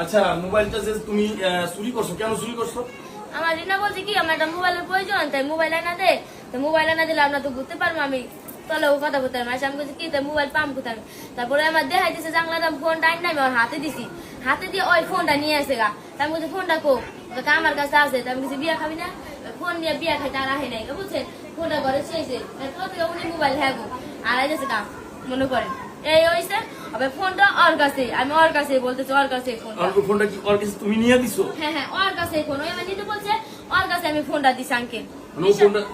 আচ্ছা, মোবাইলটা যে তুমি চুরি করছো, কেন চুরি করছো? আমার রিনা বলছে কি আমার একটা মোবাইলের প্রয়োজন, তাই মোবাইল এনে দে। তো মোবাইল এনে দিলে আমরা তো ঘুরতে পারবো, আমি তলে ও কথা বলতে পারবো। আমি বলছি কি তাই মোবাইল পাম কোথায়? তারপরে আমার দেখাই দিছে জানলাটা, ফোনটা আইন আমি ওর হাতে দিছি, হাতে দিয়ে ওই ফোনটা নিয়ে আসে গা। তাই বলছি ফোনটা কো? আমার কাছে আছে। তাই আমি বলছি বিয়া খাবি না? ফোন নিয়ে বিয়া খাইতে আর আহে নাই, বুঝছে? ফোনটা ঘরে চেয়েছে উনি মোবাইল হ্যাঁ গো আর আইতেছে না মনে করেন এই হইছে। আবার ফোনটা ওর কাছে, আমি ওর কাছে বলতেছি ওর কাছে ফোনটা কি ওর কাছে তুমি নিয়ে দিছো? হ্যাঁ হ্যাঁ ওর কাছে ফোন, ওই আমার নিতে বলছে, ওর কাছে আমি ফোনটা দিছি আঙ্কেল।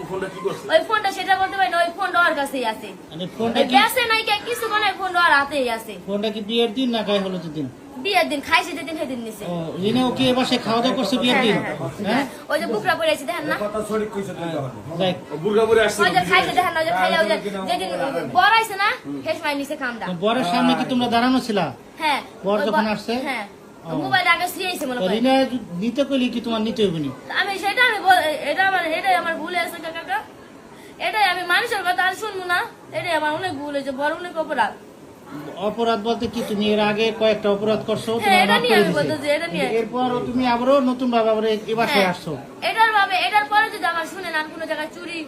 ফোনটা কি করছে? ওই ফোনটা সেটা বলতে পারি না, ওই ফোনটা ওর কাছেই আছে। মানে ফোনটা কি গেছে নাই কে কিছু কোন ফোনটা ওর হাতেই আছে। ফোনটা কি বিয়ের দিন না গায়ে হলুদের দিন? বিয়ের দিন খাইছে, যেদিন সেদিন নিছে। ও রিনা ওকে এ বাসায় খাওয়া দাওয়া করছে বিয়ের দিন? হ্যাঁ ওই যে বুকরা পরে আছে দেখেন না, দেখ বুরকা পরে আসছে। ওই যে খাইছে দেখেন না, ওই যে খাইয়া ওই যে যেদিন বড় আইছে না হেসমাই নিছে কামটা। বরের সামনে কি তোমরা দাঁড়ানো ছিলা? হ্যাঁ বর যখন আসছে? হ্যাঁ মোবাইল আগে সিয়েছে মনে করে। রিনা নিতে কইলি কি তোমার নিতে হইবে নি? আমি সেটা আমি এটাই আমার ভুল আছে কাকা, এটাই আমি মানুষের কথা আর শুনবো না, এটাই আমার অনেক ভুল হয়েছে, বড় অনেক অপরাধ। অপরাধ বলতে কি তুমি এর আগে কয়েকটা অপরাধ করছো, হ্যাঁ, তোমার এটা মাফ নিয়ে করে আমি দিছে। বলতেছি, এটা নিয়ে। এরপর তুমি আবারও নতুন ভাবে আবার এই বাসায় হ্যাঁ, আসছো। এটার পরে যদি আমার শুনেন আর কোনো জায়গায় চুরি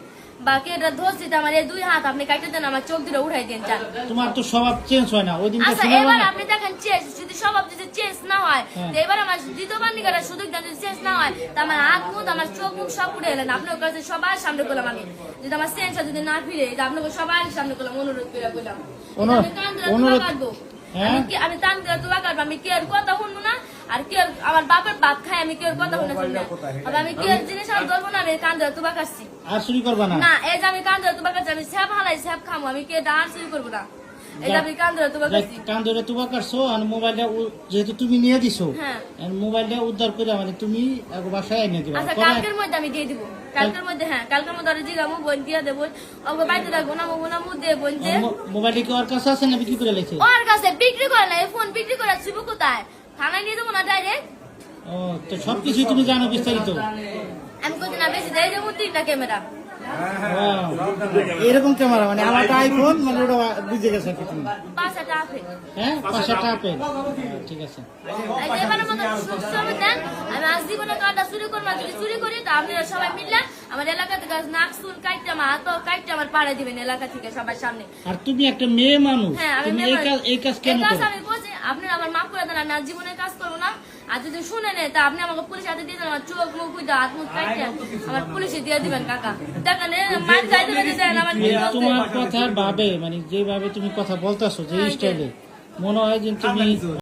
বা কে এটা ধরছি, তো আমার এই দুই হাত আপনি কাটতে দেন, আমার চোখ দুটো উঠাই দেন চান। তোমার তো স্বভাব চেঞ্জ হয় না, ওই দিন তো আচ্ছা শুনলাম এবার না। আপনি দেখেন চেঞ্জ, যদি স্বভাব যদি চেঞ্জ না হয়, হ্যাঁ। তো এবার আমার দ্বিতীয়বার নিকাটা সুযোগ দেন, যদি চেঞ্জ না হয় তো আমার হাত মুখ আমার চোখ মুখ সব উঠে এলেন। আপনার কাছে সবার সামনে করলাম, আমি যদি আমার চেঞ্জটা যদি না ফিরে, এটা আপনাকে সবার সামনে করলাম, অনুরোধ করে বললাম। হ্যাঁ? আমি টান দিয়ে দোয়া কাটবো, আমি কে আর কথা শুনবো না, আর কে আমার বাপের ভাত খাই, আমি কে আর কথা শুনেছি না। আর আমি কে জিনিস আমি ধরবো না, আমি কান দিয়ে তুবা কাটছি আর চুরি করবা না? না। এই যে আমি কান দিয়ে তুবা কাটছি, আমি স্যাপ হালাই স্যাপ খামো, আমি কে ডান চুরি করবো না। এই যে আমি কান দিয়ে তুবা কাটছি। কান ধরে তুবা কাটছো আর মোবাইলটা যেহেতু তুমি নিয়ে দিছো, হ্যাঁ। আর মোবাইলটা উদ্ধার করে মানে তুমি এক বাসায় এনে দিবা। আচ্ছা কালকের মধ্যে আমি দিয়ে দিবো, কালকের মধ্যে। হ্যাঁ কালকের মধ্যে আরে জিগামু বোন দিয়ে দেবো, ওকে বাড়িতে রাখবো না, মো না মু দিয়ে বোন যে। মোবাইলটা কি ওর কাছে আছে না বিক্রি করে লেছে? ওর কাছে বিক্রি করে না, এই ফোন বিক্রি করে ছিবো কোথায়? থানায় নিয়ে দেবো না ডাইরেক্ট? ও তো সবকিছু তুমি জানো বিস্তারিত। আমি কোথায় না বেশি দেয় যাবো 3টা ক্যামেরা। এরকম ক্যামেরা মানে আমার আইফোন মানে ওটা বুঝে গেছে কি তুমি? 5টা আপেল। হ্যাঁ 5টা আপেল, ঠিক আছে। এবারের মতো সুস্থ হবে দেন। আমি আজ জীবনে কাটা চুরি করবো, যদি চুরি করি তো আপনারা সবাই মিললে আমার এলাকা থেকে নাক চুল কাটতে, আমার হাত কাটতে আমার পাড়া দিবেন এলাকা থেকে সবার সামনে। আর তুমি একটা মেয়ে মানুষ, হ্যাঁ আমি তুমি এই কাজ কেন করো? আমি বলছি আপনারা আমার মাফ করে দেন, আমি আজ জীবনে কাজ করবো না। আর যদি শুনে নেই তা আপনি আমাকে পুলিশ হাতে দিয়ে দেন, আমার চোখ মুখ বুঝতে হাত মুখ কাটতে আমার পুলিশে দিয়ে দিবেন কাকা। দেখেন মার চাইতে দেন আমার তোমার কথার ভাবে মানে যেভাবে তুমি কথা বলতেছো, যে স্টাইলে মনে হয় যে তুমি